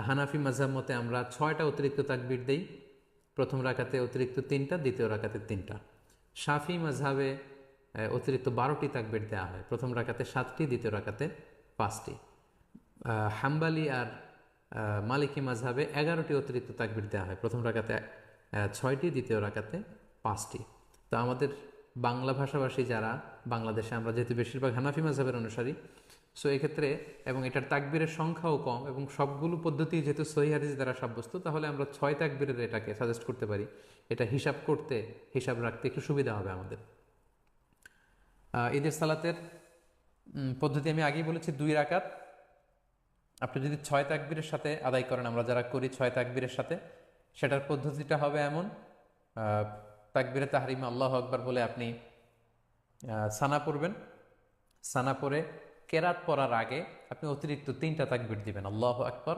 হানাফি মাযহাব মতে আমরা 6টা অতিরিক্ত তাকবীর দেই, প্রথম রাকাতে অতিরিক্ত 3টা, দ্বিতীয় রাকাতে 3টা। শাফি মাযহাবে অতিরিক্ত 12টি তাকবীর দেওয়া হয়, প্রথম রাকাতে 7টি, দ্বিতীয় রাকাতে 5টি। হাম্বালি আর মালিকি মাযহাবে 11টি অতিরিক্ত তাকবীর দেওয়া হয়, প্রথম রাকাতে 6টি, দ্বিতীয় রাকাতে 5টি। তো আমাদের বাংলা ভাষাভাষী যারা, বাংলাদেশে আমরা যেহেতু বেশিরভাগ হানাফি মাযহাবের অনুসারী, সো এক্ষেত্রে এবং এটার তাকবীরের সংখ্যাও কম এবং সবগুলো পদ্ধতি যেহেতু সহিহ হাদিস দ্বারা সাব্যস্ত, তাহলে আমরা 6 তাকবীরের এটাকে সাজেস্ট করতে পারি। এটা হিসাব করতে, হিসাব রাখতে একটু সুবিধা হবে আমাদের। ঈদের সালাতের পদ্ধতি আমি আগেই বলেছি 2 রাকাত। আপনি যদি 6 তাকবীরের সাথে আদায় করেন, আমরা যারা করি 6 তাকবীরের সাথে, সেটার পদ্ধতিটা হবে এমন: তাকবীরে তাহরিমে আল্লাহু আকবার বলে আপনি সানা পড়বেন। সানা পড়ে কেরাত পড়ার আগে আপনি অতিরিক্ত 3টা তাকবীর দিবেন, আল্লাহু আকবার।